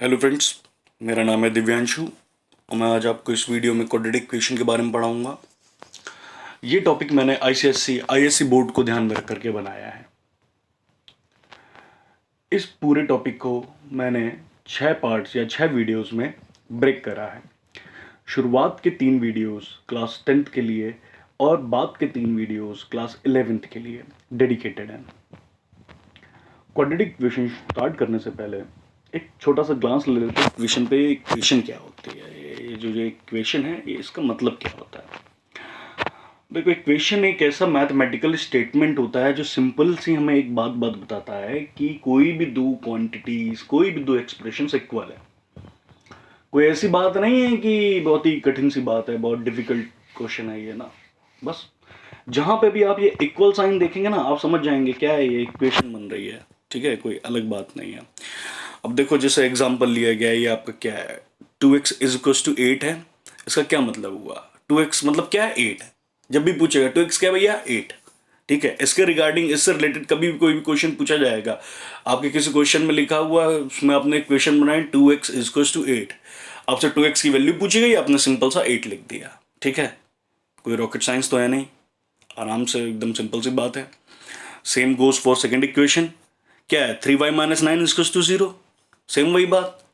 Hello friends, मेरा नाम है दिव्यांशु और मैं आज आपको इस वीडियो में क्वाड्रेटिक इक्वेशन के बारे में पढ़ाऊंगा। ये टॉपिक मैंने आईएससी बोर्ड को ध्यान में रख करके बनाया है। इस पूरे टॉपिक को मैंने 6 पार्ट्स या 6 वीडियोस में ब्रेक करा है। शुरुआत के 3 वीडियोस क्लास 10th के लिए और बाद के 3 वीडियोस क्लास 11th के लिए डेडिकेटेड हैं। क्वाड्रेटिक इक्वेशन स्टार्ट करने से पहले एक छोटा सा ग्लांस ले लेते हैं इक्वेशन पे। इक्वेशन क्या होती है, ये जो इक्वेशन है ये इसका मतलब क्या होता है। देखो, इक्वेशन एक ऐसा मैथमेटिकल स्टेटमेंट होता है जो सिंपल सी हमें एक बात बताता है कि कोई भी दो क्वांटिटीज, कोई भी दो एक्सप्रेशंस इक्वल है। कोई ऐसी बात नहीं है कि बहुत ही कठिन सी बात है, बहुत डिफिकल्ट क्वेश्चन है ये ना। बस जहां पे भी आप ये इक्वल साइन देखेंगे ना, आप समझ जाएंगे क्या है, ये इक्वेशन बन रही है। ठीक है, कोई अलग बात नहीं है। अब देखो, जैसे एग्जांपल लिया गया है, ये आपका क्या है, 2x इज इक्वल टू 8 है। इसका क्या मतलब हुआ, 2x मतलब क्या है, 8 है। जब भी पूछेगा 2x क्या भैया, 8। ठीक है, इसके रिगार्डिंग, इससे रिलेटेड कभी भी कोई भी क्वेश्चन पूछा जाएगा, आपके किसी क्वेश्चन में लिखा हुआ है, उसमें आपने क्वेश्चन बनाया 2x इज इक्वल टू 8, आपसे 2x की वैल्यू पूछी गई, आपने सिंपल सा 8 लिख दिया। ठीक है, कोई रॉकेट साइंस तो है नहीं, आराम से एकदम सिंपल सी बात है। Same goes for second equation, क्या है, 3y minus 9 is equal to 0। Same वही बात।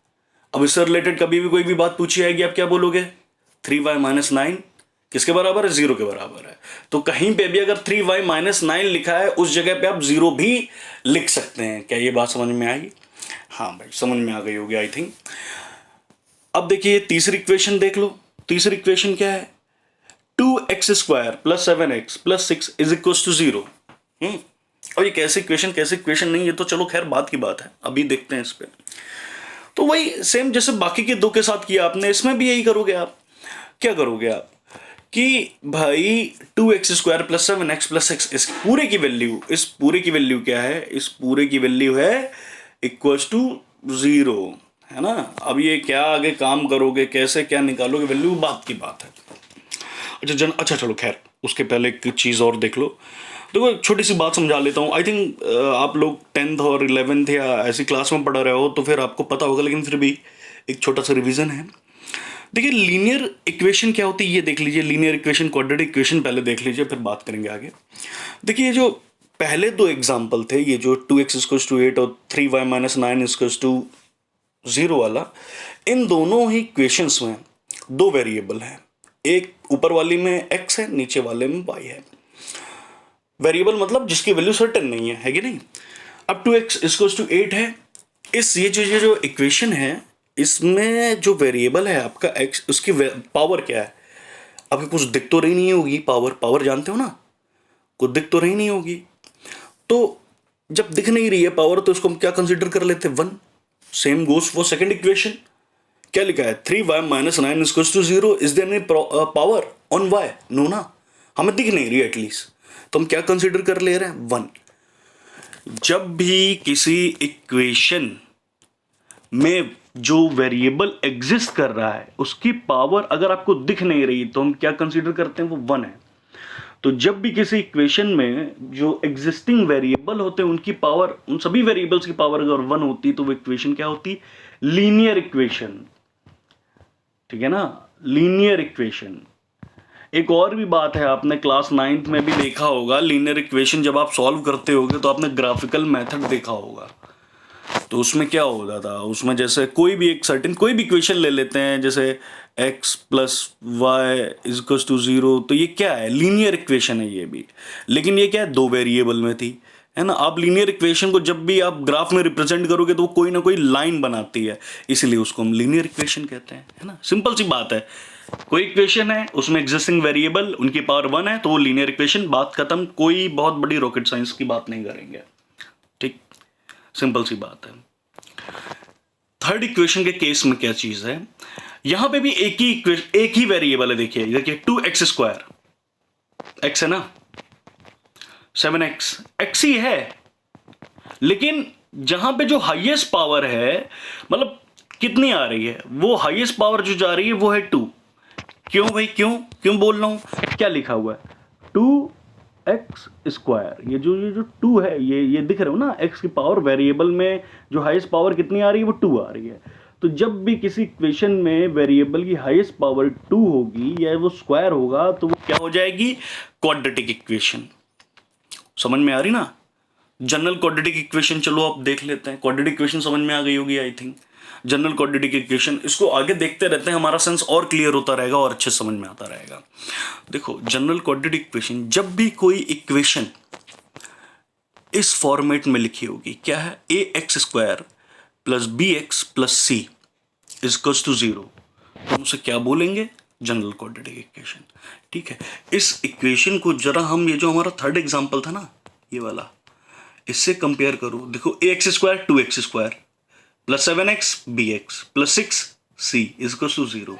अब इससे रिलेटेड कभी भी कोई भी बात पूछी जाएगी, आप क्या बोलोगे, 3y माइनस 9 किसके बराबर है, 0 के बराबर है। तो कहीं पे भी अगर 3y माइनस 9 लिखा है, उस जगह पे आप 0 भी लिख सकते हैं। क्या ये बात समझ में आई? हाँ भाई, समझ में आ गई होगी आई थिंक। अब देखिए तीसरी इक्वेशन देख लो। तीसरी इक्वेशन क्या है, 2x² plus 7x plus 6 is equal to 0। और ये कैसे इक्वेशन नहीं, ये तो चलो खैर बात की बात है, अभी देखते हैं इस पे। तो वही सेम जैसे बाकी के दो के साथ किया आपने, इसमें भी यही करोगे आप। क्या करोगे आप कि भाई 2x² प्लस 7x प्लस 6, इस पूरे की वैल्यू क्या है, इस पूरे की वैल्यू है इक्वल टू 0, है ना। अब ये क्या आगे काम करोगे, कैसे क्या निकालोगे वैल्यू, बात की बात है। अच्छा चलो खैर, उसके पहले एक चीज़ और देख लो। देखो, एक छोटी सी बात समझा लेता हूँ। आई थिंक आप लोग 10th और 11th या ऐसी क्लास में पढ़ रहे हो तो फिर आपको पता होगा, लेकिन फिर भी एक छोटा सा रिवीजन है। देखिए, लीनियर इक्वेशन क्या होती है ये देख लीजिए। लीनियर इक्वेशन, क्वाड्रेटिक इक्वेशन पहले देख लीजिए, फिर बात करेंगे आगे। देखिए, ये जो पहले दो एग्जाम्पल थे, ये जो 2x इक्वल्स टू 8 और 3y माइनस 9 इक्वल्स टू 0 वाला, इन दोनों ही इक्वेशंस में दो वेरिएबल हैं। एक ऊपर वाली में x है, नीचे वाले में y है। वेरिएबल मतलब जिसकी वैल्यू सर्टेन नहीं है कि नहीं। अब 2x इक्वल्स टू 8 है। ये जो इक्वेशन है, इसमें जो वेरिएबल है आपका x, उसकी पावर क्या है, आपको कुछ दिख तो रही नहीं होगी। पावर जानते हो ना, कुछ दिख तो रही नहीं होगी। तो जब दिख नहीं रही है पावर, तो इसको हम क्या कंसिडर कर लेते हैं, 1। Same goes for second equation. क्या लिखा है, 3y minus 9 equals to 0, is there any power on y, no ना, हमें दिख नहीं रही एटलीस्ट, तो हम क्या कंसिडर कर ले रहे हैं, 1। जब भी किसी इक्वेशन में जो वेरिएबल एग्जिस्ट कर रहा है, उसकी पावर अगर आपको दिख नहीं रही, तो हम क्या कंसीडर करते हैं, वो 1 है। तो जब भी किसी इक्वेशन में जो एग्जिस्टिंग वेरिएबल होते हैं, उनकी पावर, उन सभी वेरिएबल्स की पावर अगर 1 होती, तो वो इक्वेशन क्या होती, लीनियर इक्वेशन। ठीक है ना, लीनियर इक्वेशन। एक और भी बात है, आपने क्लास 9th में भी देखा होगा, लीनियर इक्वेशन जब आप सॉल्व करते होगे तो आपने ग्राफिकल मेथड देखा होगा। तो उसमें क्या होता था, उसमें जैसे कोई भी एक सर्टेन कोई भी इक्वेशन ले लेते हैं, जैसे x plus Y is equal to 0, तो ये क्या है, लीनियर इक्वेशन है ये भी, लेकिन ये क्या है, दो वेरिएबल में थी, है ना। आप लीनियर इक्वेशन को जब भी आप ग्राफ में रिप्रेजेंट करोगे तो वो कोई ना कोई लाइन बनाती है, इसलिए उसको हम लीनियर इक्वेशन कहते हैं, है ना। सिंपल सी बात है, कोई इक्वेशन है, उसमें एग्जिस्टिंग वेरिएबल, उनकी पावर 1 है, तो वो लीनियर इक्वेशन, बात खत्म। कोई बहुत बड़ी रॉकेट साइंस की बात नहीं करेंगे, ठीक, सिंपल सी बात है। थर्ड इक्वेशन के केस में क्या चीज है, यहां पे भी एक ही वेरिएबल है। देखिए 2x², x है ना, 7x, x ही है, लेकिन जहां पे जो हाईएस्ट पावर है, मतलब कितनी आ रही है, वो हाईएस्ट पावर जो जा रही है वो है 2। क्यों भाई, क्यों बोल रहा हूं, क्या लिखा हुआ है, 2x²। ये जो 2 है, ये दिख रहे हो ना, x की पावर वेरिएबल में जो हाईएस्ट पावर कितनी आ रही है, वो 2 आ रही है। तो जब भी किसी इक्वेशन में वेरिएबल की हाईएस्ट पावर 2 होगी या वो स्क्वायर होगा तो वो क्या हो जाएगी, क्वाड्रेटिक इक्वेशन। समझ में आ रही ना। जनरल क्वाड्रेटिक इक्वेशन चलो आप देख लेते हैं। क्वाड्रेटिक इक्वेशन समझ में आ गई होगी I think. General quadratic equation, इसको आगे देखते रहते हैं, हमारा सेंस और क्लियर होता रहेगा और अच्छे समझ में आता रहेगा। देखो जनरल क्वाड्रेटिक इक्वेशन, जब भी कोई इक्वेशन इस फॉर्मेट में लिखी होगी, क्या है, A X square plus B X plus C equals to 0, तो हम उसे क्या बोलेंगे, जनरल क्वाड्रेटिक इक्वेशन। ठीक है, इस इक्वेशन को जरा हम, ये जो हमारा थर्ड एग्जांपल था ना, ये वाला, इससे कंपेयर करो। देखो A X square 2x square plus 7x bx plus 6c equals to 0।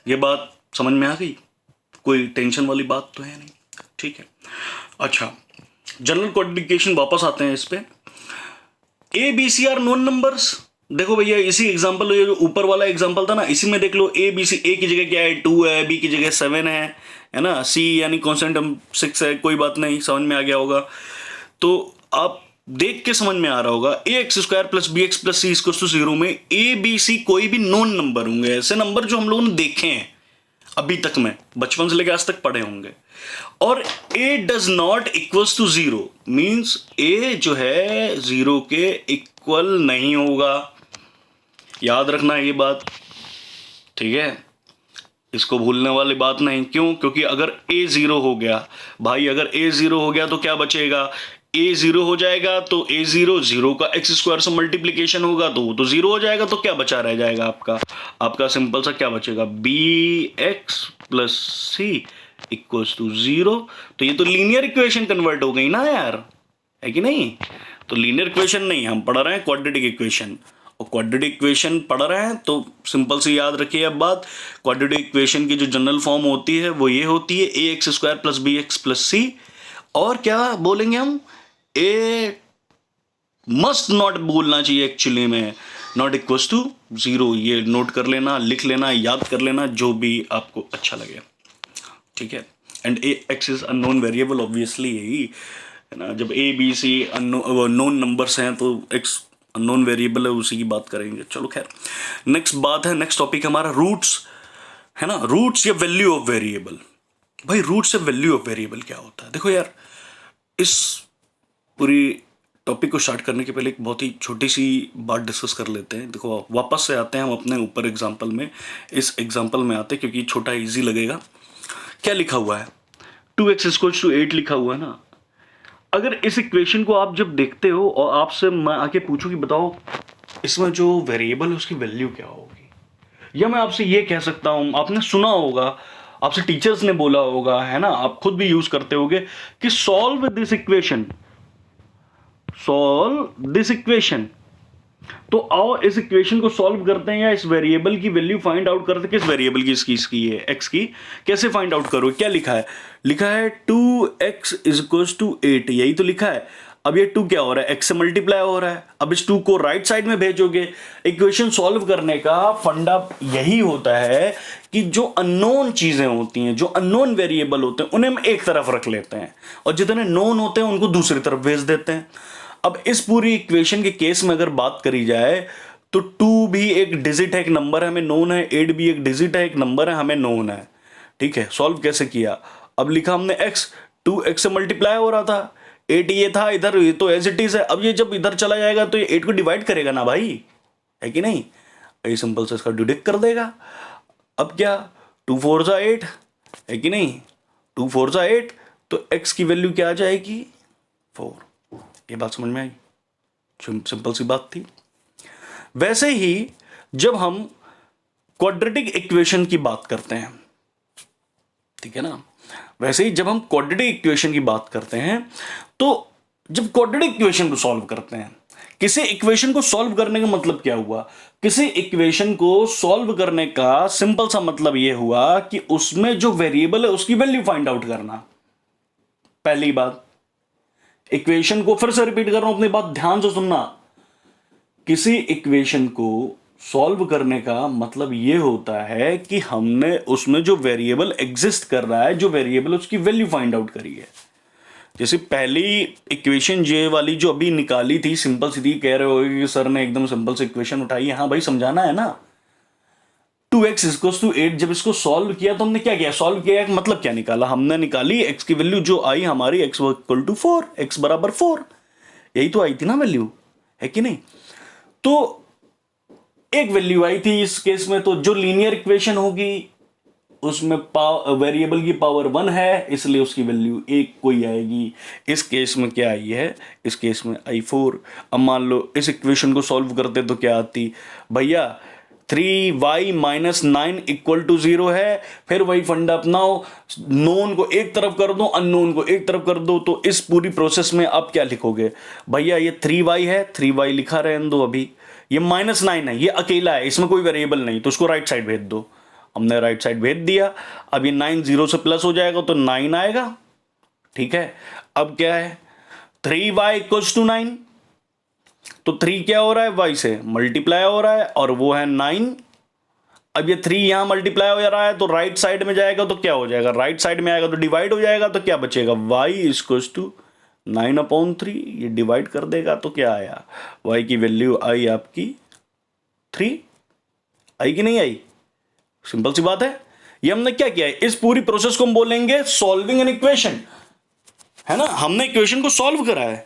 ये बात समझ में आ गई, कोई टेंशन वाली बात तो है नहीं। ठीक है, अच्छा जनरल क्वाड्रेटिक इक्वेशन वापस आते हैं इस पे। A B C are known numbers. देखो भैया इसी एग्जांपल, ये जो ऊपर वाला एग्जांपल था ना, इसी में देख लो, ए बी सी, ए की जगह क्या है 2 है, बी की जगह 7 है ना, सी यानी कॉन्स्टेंट 6 है, कोई बात नहीं, समझ में आ गया होगा। तो आप देख के समझ में आ रहा होगा, A X square plus B X plus C equals to 0 में ए बी सी कोई भी नॉन नंबर होंगे, ऐसे नंबर जो हम लोगों ने देखे हैं अभी तक में, बचपन से लेकर आज तक पढ़े होंगे। और A does not equals to 0 means A जो है 0 के इक्वल नहीं होगा। याद रखना ये बात, ठीक है, इसको भूलने वाली बात नहीं। क्यों? क्योंकि अगर ए 0 हो गया भाई, अगर ए 0 हो गया तो क्या बचेगा, ए 0 हो जाएगा तो ए 0 का एक्स स्क्वायर से मल्टीप्लीकेशन होगा तो वो तो 0 हो जाएगा, तो क्या बचा रह जाएगा आपका सिंपल सा क्या बचेगा, B X plus C equals to 0। तो ये तो लीनियर इक्वेशन कन्वर्ट हो गई ना यार, है कि नहीं। तो लीनियर इक्वेशन नहीं, हम पढ़ रहे हैं क्वाड्रेटिक इक्वेशन, और क्वाड्रेटिक इक्वेशन पढ़ रहे हैं तो सिंपल से याद रखिए अब बात, क्वाड्रेटिक इक्वेशन की जो जनरल फॉर्म होती है वो ये होती है, A X square plus B X plus C, और क्या बोलेंगे हम, ए मस्ट नॉट बोलना चाहिए एक्चुअली में, नॉट इक्वल्स टू 0। ये नोट कर लेना, लिख लेना, याद कर लेना, जो भी आपको अच्छा लगे। ठीक है, and A X is unknown variable, obviously यही है ना, जब A B C known numbers हैं तो एक्स अननोन वेरिएबल है, उसी की बात करेंगे। चलो खैर, नेक्स्ट बात है, नेक्स्ट टॉपिक हमारा रूट्स है ना, रूट्स या वैल्यू ऑफ वेरिएबल। भाई रूट्स या वैल्यू ऑफ वेरिएबल क्या होता है। देखो यार, इस पूरी टॉपिक को स्टार्ट करने के पहले एक बहुत ही छोटी सी बात डिस्कस कर लेते हैं। देखो वापस से आते हैं हम अपने ऊपर एग्जांपल में, इस एग्जांपल में आते हैं क्योंकि छोटा इजी लगेगा। क्या लिखा हुआ है, 2x इक्वल्स टू 8 लिखा हुआ है ना। अगर इस इक्वेशन को आप जब देखते हो और आपसे मैं आके पूछूं कि बताओ इसमें जो वेरिएबल है उसकी वैल्यू क्या होगी, या मैं आपसे ये कह सकता हूं, आपने सुना होगा, आपसे टीचर्स ने बोला होगा, है ना, आप खुद भी यूज करते होगे कि solve this equation, solve this equation. तो आओ इस इक्वेशन को सॉल्व करते हैं, या इस वेरिएबल की वैल्यू फाइंड आउट करते हैं। किस वेरिएबल की, इसकी है एक्स की, कैसे फाइंड आउट करो। क्या लिखा है, लिखा है 2x इज इक्वल्स टू 8, यही तो लिखा है। अब ये 2 क्या हो रहा है, x से मल्टीप्लाई हो रहा है। अब इस 2 को राइट साइड में भेजोगे। इक्वेशन सॉल्व करने का फंडा यही होता है कि जो अननोन चीजें होती हैं, जो अननोन वेरिएबल होते हैं, उन्हें हम एक तरफ रख लेते हैं और जितने नोन होते हैं उनको दूसरी तरफ भेज देते हैं। अब इस पूरी इक्वेशन के केस में अगर बात करी जाए तो 2 भी एक डिजिट है, एक नंबर है, हमें नोन है, 8 भी एक डिजिट है, एक नंबर है, हमें नोन है। ठीक है, सॉल्व कैसे किया, अब लिखा हमने x, 2x से मल्टीप्लाई हो रहा था, 8 ये था इधर, ये तो एज इट इज है। अब ये जब इधर चला जाएगा तो ये 8 को डिवाइड करेगा ना भाई, है कि नहीं, ये सिंपल से इसका डिडक्ट कर देगा। अब क्या, 2 4 जा 8, है कि नहीं, 2 4 जा 8, तो x की वैल्यू क्या आ जाएगी, 4। ये बात समझ में आई, सिंपल सी बात थी। वैसे ही जब हम क्वाड्रेटिक इक्वेशन की बात करते हैं, ठीक है ना, वैसे ही जब हम क्वाड्रेटिक इक्वेशन की बात करते हैं तो जब क्वाड्रेटिक इक्वेशन को सॉल्व करते हैं, किसी इक्वेशन को सॉल्व करने का मतलब क्या हुआ, किसी इक्वेशन को सॉल्व करने का सिंपल सा मतलब यह हुआ कि उसमें जो वेरिएबल है उसकी वैल्यू फाइंड आउट करना। पहली बात, इक्वेशन को फिर से रिपीट कर रहा हूं, अपनी बात ध्यान से सुनना। किसी इक्वेशन को सॉल्व करने का मतलब यह होता है कि हमने उसमें जो वेरिएबल एग्जिस्ट कर रहा है, जो वेरिएबल उसकी वैल्यू फाइंड आउट करी है। जैसे पहली इक्वेशन जे वाली जो अभी निकाली थी, सिंपल सी थी, कह रहे हो कि सर ने एकदम सिंपल सी इक्वेशन उठाई है। हाँ भाई, समझाना है ना। 2x इक्वल्स टू 8, जब इसको सॉल्व किया तो हमने क्या किया, सॉल्व किया मतलब क्या निकाला, हमने निकाली x की वैल्यू जो आई हमारी, x इक्वल टू 4, x बराबर 4, यही तो आई थी ना वैल्यू, है कि नहीं। तो एक वैल्यू आई थी इस केस में, तो जो लीनियर इक्वेशन होगी उसमें वेरिएबल की पावर 1 है, इसलिए उसकी वैल्यू 1 कोई आएगी। इस केस में क्या आई है, इस केस में आई 4। अब मान लो इस इक्वेशन को सॉल्व करते तो क्या आती भैया, 3y माइनस 9 इक्वल टू 0 है। फिर वही फंडा अपनाओ, नोन को एक तरफ कर दो, अननोन को एक तरफ कर दो। तो इस पूरी प्रोसेस में आप क्या लिखोगे भैया, ये 3y है, 3y लिखा रहने दो अभी, ये -9 है, ये अकेला है, इसमें कोई वेरिएबल नहीं, तो उसको राइट साइड भेज दो। हमने राइट साइड भेज दिया। अब ये 9 0 से प्लस हो जाएगा तो 9 आएगा, ठीक है। अब क्या है, 3y इक्वल्स टू 9, तो 3 क्या हो रहा है, y से मल्टीप्लाई हो रहा है, और वो है 9। अब ये 3 यहां मल्टीप्लाई हो जा रहा है तो राइट साइड में जाएगा तो क्या हो जाएगा, राइट साइड में आएगा तो डिवाइड हो जाएगा, तो क्या बचेगा, y इक्वल्स टू 9/3। ये डिवाइड कर देगा तो क्या आया, y की वैल्यू आई आपकी 3। आई कि नहीं आई, सिंपल सी बात है। ये हमने क्या किया है, इस पूरी प्रोसेस को हम बोलेंगे सॉल्विंग एन इक्वेशन, है ना। हमने इक्वेशन को सॉल्व करा है,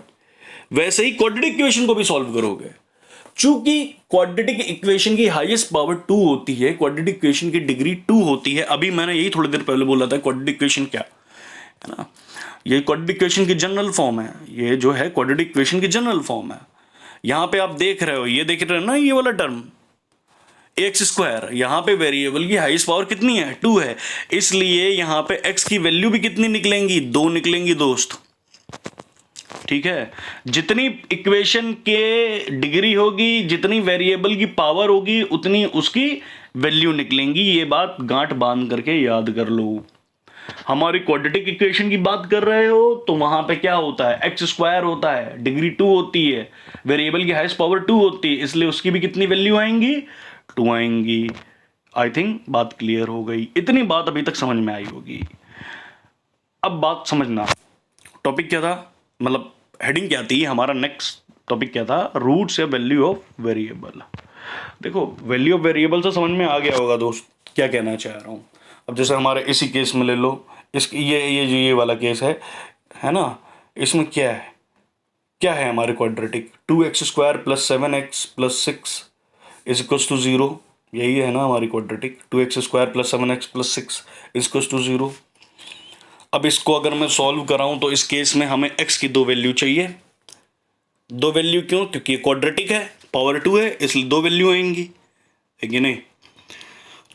वैसे ही क्वाड्रेटिक इक्वेशन को भी सॉल्व करोगे। चूंकि क्वाड्रेटिक इक्वेशन की हाईएस्ट पावर 2 होती है, क्वाड्रेटिक इक्वेशन की डिग्री 2 होती है। अभी मैंने यही थोड़ी देर पहले बोला था क्वाड्रेटिक इक्वेशन क्या है ना, ये क्वाड्रेटिक इक्वेशन की जनरल फॉर्म है, ये जो है क्वाड्रेटिक इक्वेशन की जनरल फॉर्म है। यहां पे आप देख रहे हो, ये देख रहे हो ना, ये वाला टर्म एक्स स्क्वायर, यहां पे वेरिएबल की हाईएस्ट पावर कितनी है, 2 है, इसलिए यहां पे एक्स की वैल्यू भी कितनी निकलेंगी, 2 निकलेंगी दोस्त, ठीक है। जितनी इक्वेशन के डिग्री होगी, जितनी वेरिएबल की पावर होगी, उतनी उसकी वैल्यू निकलेंगी। ये बात गांठ बांध करके याद कर लो। हमारी क्वाड्रेटिक इक्वेशन की बात कर रहे हो तो वहां पे क्या होता है, एक्स स्क्वायर होता है, डिग्री 2 होती है, वेरिएबल की हाईएस्ट पावर 2 होती है, इसलिए उसकी भी कितनी वैल्यू आएंगी, 2 आएंगी। आई थिंक बात क्लियर हो गई, इतनी बात अभी तक समझ में आई होगी। अब बात समझना, टॉपिक क्या था, मतलब हेडिंग क्या थी, हमारा नेक्स्ट टॉपिक क्या था, रूट्स या वैल्यू ऑफ वेरिएबल। देखो, वैल्यू ऑफ वेरिएबल से समझ में आ गया होगा दोस्त क्या कहना चाह रहा हूं। अब जैसे हमारे इसी केस में ले लो, इस ये वाला केस है ना, इसमें क्या है हमारे quadratic, 2x² + 7x + 6 is equals to 0। यही है ना हमारी quadratic, 2x² + 7x + 6 is equals to 0। अब इसको अगर मैं सॉल्व कराऊं तो इस केस में हमें x की 2 वैल्यू चाहिए। 2 वैल्यू क्यों, क्योंकि ये क्वाड्रेटिक है, पावर 2 है, इसलिए 2 वैल्यू आएंगी, है कि नहीं।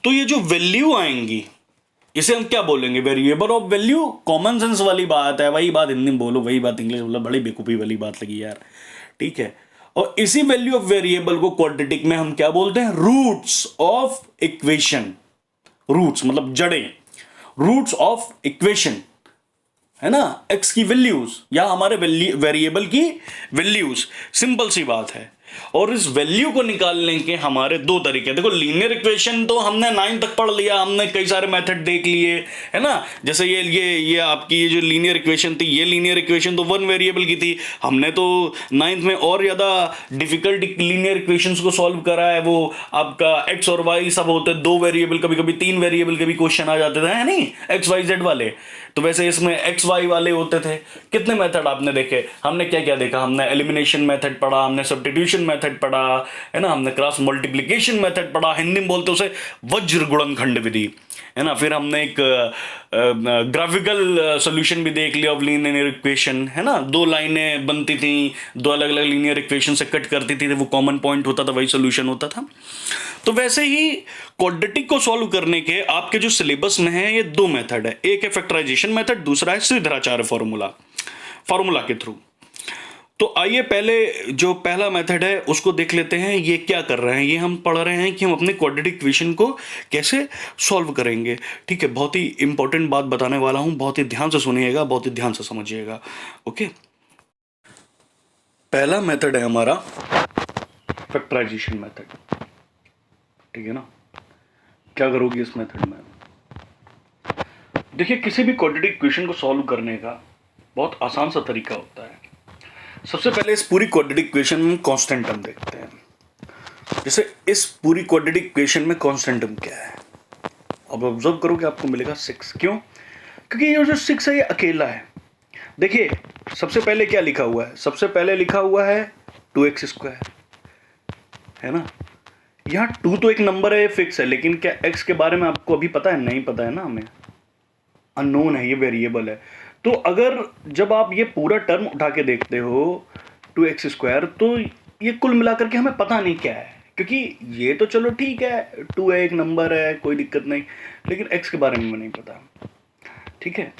तो ये जो वैल्यू आएंगी इसे हम क्या बोलेंगे, variable of value. Common sense वाली बात है, वही बात हिंदी में बोलो, वही बात इंग्लिश में बोलो, बड़ी बेवकूफ़ी वाली बात लगी यार, ठीक है। और इसी वैल्यू ऑफ वेरिएबल को क्वाड्रेटिक में हम क्या बोलते हैं, रूट्स ऑफ इक्वेशन। रूट्स मतलब जड़ें, रूट्स ऑफ इक्वेशन, है ना, एक्स की वैल्यूज या हमारे वेरिएबल की वैल्यूज, सिंपल सी बात है। और इस वैल्यू को निकालने के हमारे 2 तरीके। देखो, लीनियर इक्वेशन तो हमने 9 तक पढ़ लिया, हमने कई सारे मेथड देख लिए, है ना। जैसे ये आपकी ये जो लीनियर इक्वेशन थी, ये लीनियर इक्वेशन तो 1 वेरिएबल की थी, हमने तो 9th में और ज़्यादा डिफिकल्ट लीनियर इक्वेशंस को सॉल्व करा है। वो आपका एक्स और वाई सब होते 2 वेरिएबल, कभी कभी 3 वेरिएबल के भी क्वेश्चन आ जाते थे, है नहीं, XYZ वाले। तो वैसे इसमें XY वाले होते थे। कितने मेथड आपने देखे, हमने क्या क्या देखा, हमने एलिमिनेशन मेथड पढ़ा, हमने सब्स्टिट्यूशन मेथड पढ़ा, है ना, हमने क्रॉस मल्टीप्लिकेशन मेथड पढ़ा, हिंदी में बोलते उसे वज्र गुणनखंड विधि, है ना। फिर हमने एक ग्राफिकल सॉल्यूशन भी देख लिया ऑफ लीनियर इक्वेशन, है ना। 2 लाइनें बनती थी, 2 अलग अलग लीनियर इक्वेशन से कट करती थी, वो कॉमन पॉइंट होता था, वही सॉल्यूशन होता था। तो वैसे ही क्वाड्रेटिक को सॉल्व करने के आपके जो सिलेबस में है ये 2 मेथड है, एक है फैक्टराइजेशन मेथड, दूसरा है श्रीधराचार्य फॉर्मूला के थ्रू। तो आइए पहले जो पहला मेथड है उसको देख लेते हैं। ये क्या कर रहे हैं, ये हम पढ़ रहे हैं कि हम अपने क्वाड्रेटिक इक्वेशन को कैसे सॉल्व करेंगे, ठीक है। बहुत ही इंपॉर्टेंट बात बताने वाला हूं, बहुत ही ध्यान से सुनिएगा, बहुत ही ध्यान से समझिएगा, ओके। पहला मेथड है हमारा फैक्टराइजेशन मेथड, ठीक है ना। क्या करोगे इस मेथड में, देखिए, किसी भी क्वाड्रेटिक इक्वेशन को सॉल्व करने का बहुत आसान सा तरीका होता है। सबसे पहले इस पूरी क्वाड्रेटिक इक्वेशन में कांस्टेंट टर्म देखते हैं। जैसे इस पूरी क्वाड्रेटिक इक्वेशन में कांस्टेंट टर्म क्या है, अब ऑब्जर्व करोगे आपको मिलेगा 6। क्यों? क्योंकि ये जो 6 है ये अकेला है। देखिए सबसे पहले क्या लिखा हुआ है, सबसे पहले लिखा हुआ है 2x², है ना। यहाँ 2 तो एक नंबर है, फिक्स है, लेकिन क्या x के बारे में आपको अभी पता है? नहीं पता है ना, हमें अननोन है, ये वेरिएबल है। तो अगर जब आप ये पूरा टर्म उठा के देखते हो 2x², तो ये कुल मिलाकर के हमें पता नहीं क्या है, क्योंकि ये तो चलो ठीक है 2 है, एक नंबर है, कोई दिक्कत नहीं, लेकिन x के बारे में नहीं पता। ठीक है,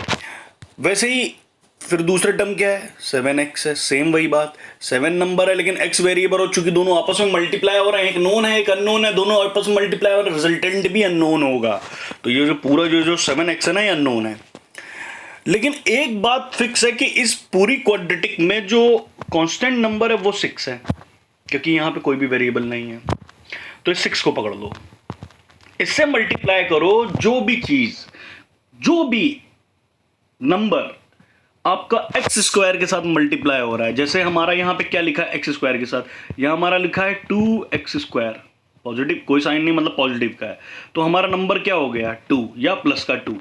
वैसे ही फिर दूसरा टर्म क्या है, 7x है, सेम वही बात, 7 नंबर है लेकिन x वेरिएबल हो, चूंकि दोनों आपस में मल्टीप्लाई हो रहे हैं, एक नोन है एक अननोन है, दोनों आपस में मल्टीप्लाई हो रहे हैं, रिजल्टेंट भी अननोन होगा, तो ये जो पूरा जो 7x है ना, ये अननोन है। लेकिन एक बात फिक्स है कि इस पूरी क्वाड्रेटिक में जो कांस्टेंट नंबर है वो 6 है, क्योंकि यहां पे कोई भी वेरिएबल नहीं है। तो इस 6 को पकड़ लो, इससे मल्टीप्लाई करो, जो भी चीज, जो भी नंबर आपका x² के साथ मल्टीप्लाई हो रहा है, जैसे हमारा यहां पे क्या लिखा है x² के साथ, यहां हमारा लिखा है 2x², पॉजिटिव, कोई साइन नहीं, मतलब पॉजिटिव का है, तो हमारा नंबर क्या हो गया 2 या प्लस का 2।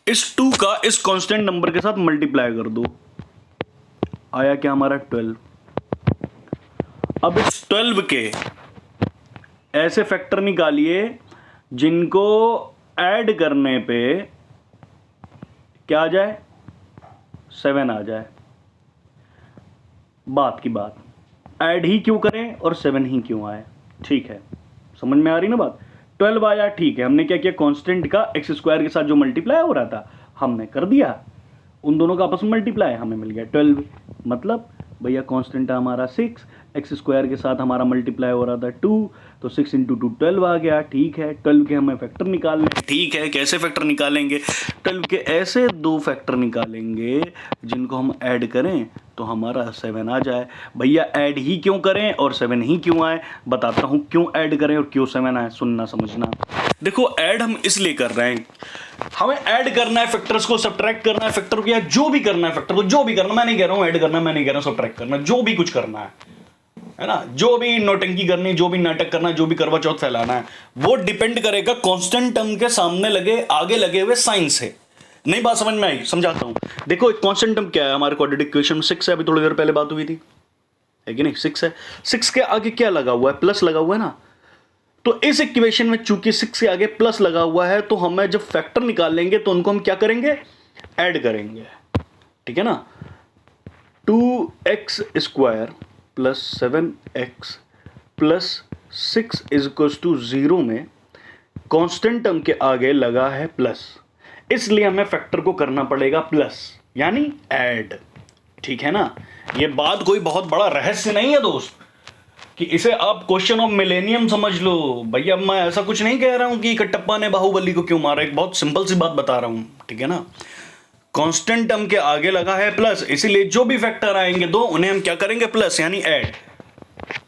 इस 2 का इस कांस्टेंट नंबर के साथ मल्टीप्लाई कर दो, आया क्या हमारा 12। अब इस 12 के ऐसे फैक्टर निकालिए जिनको ऐड करने पे क्या आ जाए, 7 आ जाए। बात की बात, ऐड ही क्यों करें और 7 ही क्यों आए? ठीक है, समझ में आ रही ना बात। 12 आया, ठीक है, हमने क्या किया, कांस्टेंट का x² के साथ जो मल्टीप्लाई हो रहा था हमने कर दिया, उन दोनों का आपस में मल्टीप्लाई, हमें मिल गया 12। मतलब भैया कांस्टेंट हमारा 6, x² के साथ हमारा मल्टीप्लाई हो रहा था 2, तो 6 × 2 12 आ गया। ठीक है, 12 के हमें फैक्टर निकालने, ठीक है, कैसे फैक्टर निकालेंगे, 12 के ऐसे 2 फैक्टर निकालेंगे जिनको हम ऐड करें तो हमारा 7 आ जाए। भैया ऐड ही क्यों करें और 7 ही क्यों आए, बताता हूं क्यों ऐड करें और क्यों 7 आए, सुनना समझना। देखो ऐड हम इसलिए कर रहे हैं, हमें ऐड करना है फैक्टर्स को, सब्ट्रैक्ट करना है फैक्टर को, या जो भी करना है फैक्टर को, जो भी करना, मैं नहीं कह रहा हूं ऐड करना, मैं नहीं कह रहा हूं सब्ट्रैक्ट करना, जो भी कुछ करना है ना, जो भी नौटंकी करनी, जो भी नाटक करना, जो भी करवा चौथ फैलाना है, वो डिपेंड करेगा कांस्टेंट टर्म के सामने लगे, आगे लगे हुए साइन से। नहीं बात समझ में आई? समझाता हूं। देखो एक कांस्टेंट टर्म क्या है, हमारे क्वाड्रेटिक इक्वेशन में 6 है, अभी थोड़ी देर पहले बात हुई थी, है कि नहीं, 6 है, 6 के आगे क्या लगा हुआ है, प्लस लगा हुआ है ना। तो इस इक्वेशन में चूंकि 6 के आगे प्लस लगा हुआ है, तो हमें जब फैक्टर निकालेंगे तो उनको हम क्या करेंगे, ऐड करेंगे। ठीक है ना, 2x² प्लस 7x प्लस 6 = 0 में कांस्टेंट टर्म के आगे लगा है प्लस, इसलिए हमें फैक्टर को करना पड़ेगा प्लस, यानी ऐड। ठीक है ना, ये बात कोई बहुत बड़ा रहस्य नहीं है दोस्त, कि इसे आप क्वेश्चन ऑफ मिलेनियम समझ लो। भैया मैं ऐसा कुछ नहीं कह रहा हूं कि कटप्पा ने बाहुबली को क्यों मारा, एक बहुत सिंपल सी बात बता रहा हूं। ठीक है ना, कांस्टेंट टर्म के आगे लगा है प्लस, इसीलिए जो भी फैक्टर आएंगे दो, उन्हें हम क्या करेंगे, प्लस, यानी ऐड।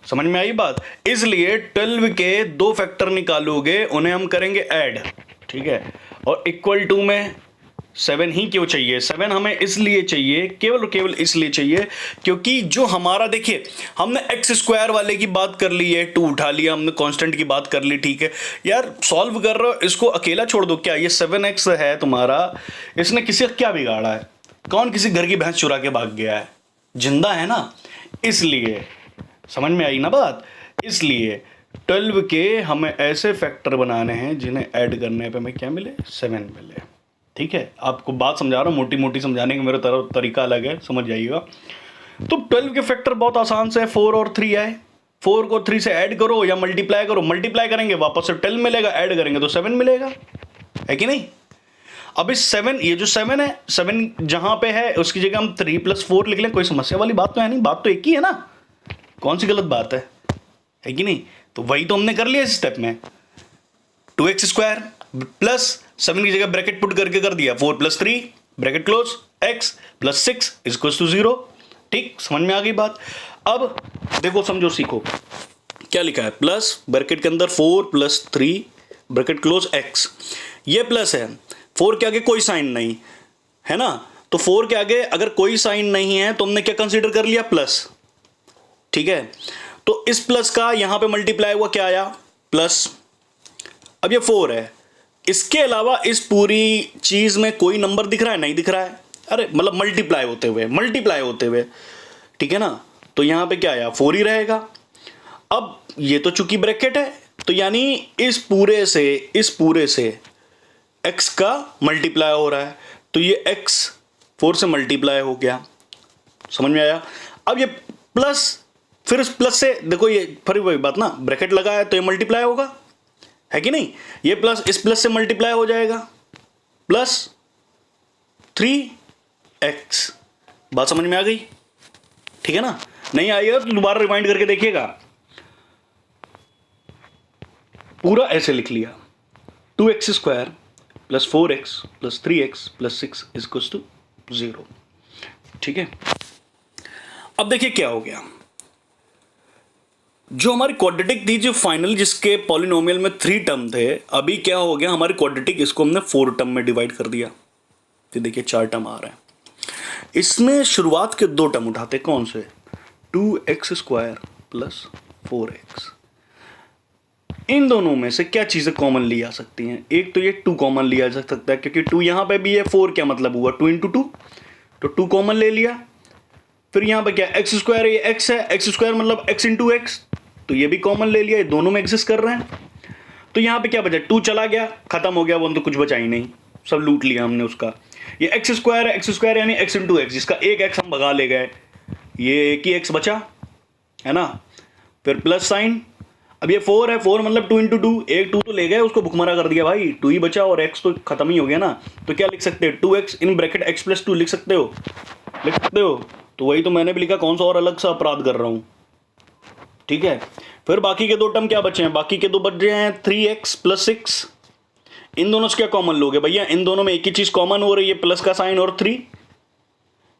समझ में आई बात? इसलिए 12 के 2 फैक्टर निकालोगे, उन्हें हम करेंगे ऐड। ठीक है, और इक्वल टू में 7 ही क्यों चाहिए, 7 हमें इसलिए चाहिए, केवल और केवल इसलिए चाहिए क्योंकि जो हमारा, देखिए हमने x² वाले की बात कर ली है, 2 उठा लिया हमने, कांस्टेंट की बात कर ली। ठीक है यार, सॉल्व कर रहे हो, इसको अकेला छोड़ दो क्या, ये 7x है तुम्हारा, इसने किसी का क्या बिगाड़ा है, कौन किसी घर की भैंस चुरा के भाग गया है, जिंदा है ना, इसलिए। समझ में आई ना बात? इसलिए 12 के हमें ऐसे फैक्टर बनाने हैं जिन्हें ऐड करने पे हमें क्या मिले, 7 मिले। ठीक है, आपको बात समझा रहा हूँ, मोटी मोटी समझाने का मेरा तरीका अलग है, समझ जाइएगा। तो 12 के फैक्टर बहुत आसान से है, 4 और 3 आए, 4 को 3 से ऐड करो या मल्टीप्लाई करो, मल्टीप्लाई करेंगे वापस से 12 मिलेगा, ऐड करेंगे तो 7 मिलेगा, है कि नहीं। अब इस 7, ये जो 7 है, 7 जहां पे है उसकी जगह हम 3 + 4 लिख लें, कोई समस्या वाली बात तो है नहीं, बात तो एक ही है ना, कौन सी गलत बात है कि नहीं। तो वही तो हमने कर लिया इस स्टेप में, 2x² प्लस 7 की जगह ब्रैकेट पुट करके कर दिया, 4 + 3 ब्रैकेट क्लोज, x + 6 = 0। ठीक, समझ में आ गई बात। अब देखो, समझो, सीखो, क्या लिखा है, प्लस ब्रैकेट के अंदर 4 + 3 ब्रैकेट क्लोज x, ये प्लस है, 4 के आगे कोई साइन नहीं है ना, तो 4 के आगे अगर कोई साइन नहीं है तो हमने क्या कंसीडर कर लिया, प्लस। ठीक है, तो इस प्लस का यहां पे मल्टीप्लाई हुआ, क्या आया, प्लस। अब ये 4 है, इसके अलावा इस पूरी चीज में कोई नंबर दिख रहा है, नहीं दिख रहा है, अरे मतलब मल्टीप्लाई होते हुए, ठीक है ना। तो यहां पे क्या आया, 4 ही रहेगा। अब ये तो चूंकि ब्रैकेट है, तो यानी इस पूरे से x का मल्टीप्लाई हो रहा है, तो ये x 4 से मल्टीप्लाई हो गया। समझ में आया। अब ये प्लस, फिर इस प्लस से देखो, ये फिर वही बात ना, ब्रैकेट लगा है तो ये मल्टीप्लाई होगा, है कि नहीं। ये प्लस इस प्लस से मल्टीप्लाई हो जाएगा, प्लस 3x। बात समझ में आ गई, ठीक है ना। नहीं आई है तो दोबारा रिमाइंड करके देखिएगा। पूरा ऐसे लिख लिया, 2x² plus 4x plus 3x plus 6 equals to 0। ठीक है, अब देखिए क्या हो गया। जो हमारी क्वाड्रेटिक थी, जो फाइनल जिसके पॉलिनोमियल में 3 टर्म थे, अभी क्या हो गया, हमारी क्वाड्रेटिक इसको हमने 4 टर्म में डिवाइड कर दिया। तो देखिए 4 टर्म आ रहे हैं। इसमें शुरुआत के 2 टर्म उठाते, कौन से, 2x² प्लस 4x। इन दोनों में से क्या चीजें कॉमन ली जा सकती हैं। एक तो ये 2 कॉमन लिया जा सकता है, क्योंकि 2 यहां पे भी है, 4 क्या मतलब हुआ, 2 × 2, तो 2 कॉमन ले लिया। फिर यहां पे क्या, x², ये x है, x² मतलब x × x, तो ये भी कॉमन ले लिया, ये दोनों में एग्जिस्ट कर रहे हैं। तो यहां पे क्या बचा, 2 चला गया, खत्म हो गया, वो तो कुछ बचा ही नहीं, सब लूट लिया हमने उसका। ये x² यानी x × x, जिसका एक x हम भगा ले गए, ये एक ही x बचा, है ना। फिर प्लस साइन, अब ये 4 है, 4 मतलब 2 × 2, एक 2 तो ले गए, उसको भुखमरा कर दिया भाई, 2 ही बचा और x तो खत्म ही हो गया ना। तो क्या लिख सकते हैं, 2x इन ब्रैकेट x + 2 लिख सकते हो। तो वही तो मैंने भी लिखा, कौन सा और अलग सा अपराध कर रहा हूं। ठीक है, फिर बाकी के 2 टर्म क्या बचे हैं, बाकी के 2 बचे हैं 3x + 6। इन दोनों से क्या कॉमन लोगे भैया, इन दोनों में एक ही चीज कॉमन हो रही है, प्लस का साइन और 3,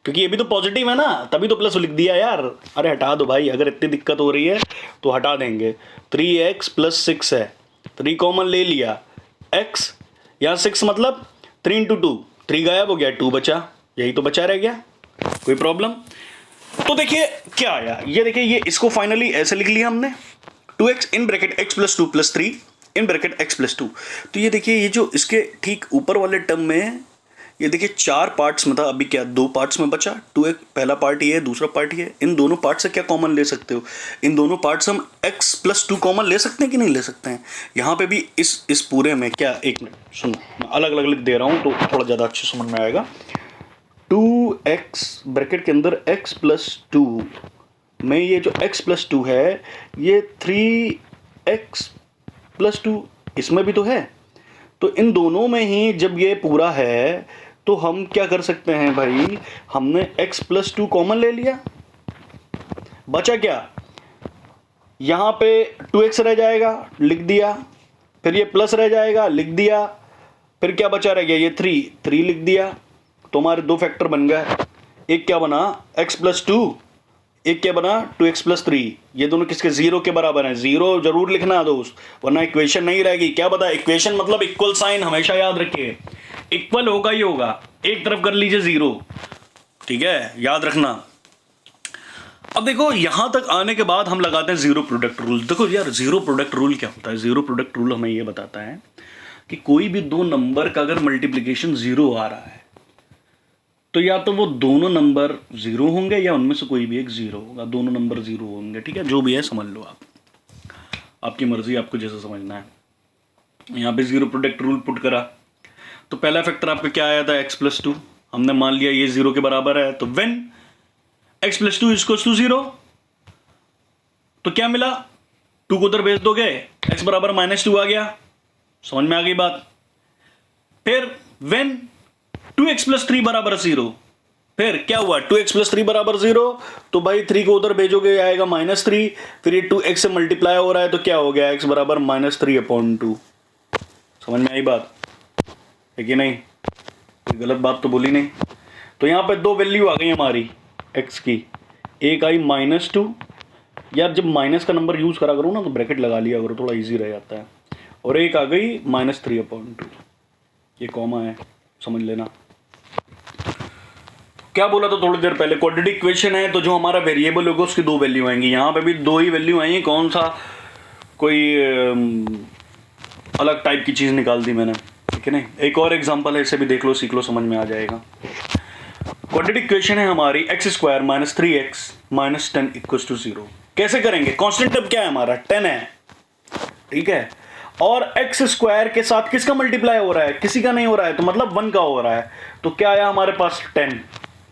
क्योंकि ये भी तो पॉजिटिव है ना, तभी तो प्लस लिख दिया यार। अरे हटा दो भाई, अगर इतनी दिक्कत हो रही है तो हटा देंगे। 3x + 6 है, 3 कॉमन ले लिया, x यहाँ 6 मतलब 3 × 2, 3 गायब हो गया, 2 बचा, यही तो बचा रह गया, कोई प्रॉब्लम। तो देखिए क्या आया, ये देखिए, ये इसको फाइनली ऐसे लिख लिया हमने, 2x इन ब्रैकेट x + 2 + 3 इन ब्रैकेट x + 2। तो ये देखिए, ये जो इसके ठीक ऊपर वाले टर्म में, ये देखिए 4 पार्ट्स में था, अभी क्या 2 पार्ट्स में बचा। 2 एक पहला पार्ट ये है, दूसरा पार्ट ये है। इन दोनों पार्ट से क्या कॉमन ले सकते हो, इन दोनों पार्ट से हम x + 2 कॉमन ले सकते हैं कि नहीं ले सकते हैं। यहाँ पे भी इस पूरे में क्या, एक मिनट सुनो, मैं अलग अलग लिख दे रहा हूँ तो थोड़ा ज़्यादा अच्छे समझ में आएगा। 2x ब्रैकेट के अंदर x + 2 में ये जो x + 2 है, ये 3x + 2 इसमें भी तो है। तो इन दोनों में ही जब ये पूरा है तो हम क्या कर सकते हैं भाई, हमने x + 2 कॉमन ले लिया, बचा क्या, यहां पे 2x रह जाएगा, लिख दिया, फिर ये प्लस रह जाएगा, लिख दिया, फिर क्या बचा रह गया, ये 3 लिख दिया। तो हमारे 2 फैक्टर बन गए, एक क्या बना x + 2, एक क्या बना 2x + 3। ये दोनों किसके, 0 के बराबर हैं। 0 जरूर लिखना दोस्त, वरना इक्वेशन नहीं रहेगी। क्या बता, इक्वेशन मतलब इक्वल साइन, हमेशा याद रखिए, इक्वल होगा ही होगा, एक तरफ कर लीजिए 0, ठीक है, याद रखना। अब देखो यहां तक आने के बाद हम लगाते हैं जीरो प्रोडक्ट रूल। देखो यार, जीरो प्रोडक्ट रूल क्या होता है, जीरो प्रोडक्ट रूल हमें यह बताता है कि कोई भी 2 नंबर का अगर मल्टीप्लिकेशन 0 आ रहा है, तो या तो वो दोनों नंबर 0 होंगे या उनमें से कोई भी एक 0 होगा, दोनों नंबर 0 होंगे। ठीक है, जो भी है समझ लो आप, आपकी मर्जी, आपको जैसा समझना है। यहाँ पे जीरो प्रोडक्ट रूल पुट करा, तो पहला फैक्टर आपका क्या आया था, x + 2, हमने मान लिया ये 0 के बराबर है, तो व्हेन x + 2 = 0, तो क्या मिला, 2 को उधर भेज दोगे, x बराबर -2 आ गया। समझ में आ गई बात। फिर व्हेन 2x + 3 = 0, फिर क्या हुआ, 2x + 3 = 0, तो भाई 3 को उधर भेजोगे आएगा -3, फिर ये 2x से मल्टीप्लाई हो रहा है, तो क्या हो गया, x बराबर -3/2। समझ में आई बात है कि नहीं, कोई गलत बात तो बोली नहीं। तो यहां पे 2 वैल्यू आ गई हमारी x की, एक आई -2, यार जब माइनस का नंबर यूज करा करो ना तो ब्रैकेट लगा लिया करो, थोड़ा इजी रह जाता है, और एक आ गई -3/2, ये कॉमा है, समझ लेना। क्या बोला था थोड़ी देर पहले, क्वाड्रेटिक इक्वेशन है तो जो हमारा वेरिएबल होगा उसकी दो वैल्यू आएंगी। यहाँ पे भी दो ही वैल्यू आई है, कौन सा कोई अलग टाइप की चीज़ निकाल दी मैंने, ठीक है नहीं। एक और एग्जांपल है, इसे भी देख लो, सीख लो, समझ में आ जाएगा। क्वाड्रेटिक इक्वेशन है हमारी X square minus 3x minus 10 equal to 0। कैसे करेंगे? कांस्टेंट टर्म क्या है हमारा? 10 है, ठीक है, और एक्स स्क्वायर के साथ किसका मल्टीप्लाई हो रहा है? किसी का नहीं हो रहा है, तो मतलब 1 का हो रहा है। तो क्या आया हमारे पास? 10,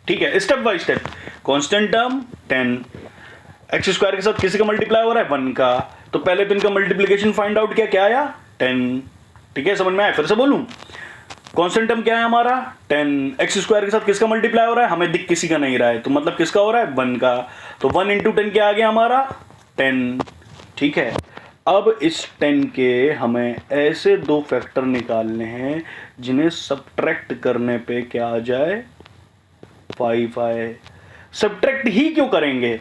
ठीक है। Step by step, constant term 10, x square के साथ किसी का मल्टीप्लाई हो रहा है? 1 का। तो पहले तो इनका मल्टीप्लिकेशन फाइंड आउट किया, क्या आया? 10, ठीक है, समझ में आया? फिर से बोलूं, कांस्टेंट टर्म क्या है हमारा? 10, एक्स स्क्वायर के साथ किसका मल्टीप्लाई हो रहा है? हमें दिख किसी का नहीं रहा है, तो मतलब किसका हो रहा है? 1 का। तो 1 इंटू 10 क्या आ गया हमारा? 10, ठीक है। अब इस 10 के हमें ऐसे दो फैक्टर निकालने हैं जिन्हें सब्ट्रैक्ट करने पे क्या आ जाए? 5 आए। सब्ट्रैक्ट ही क्यों करेंगे?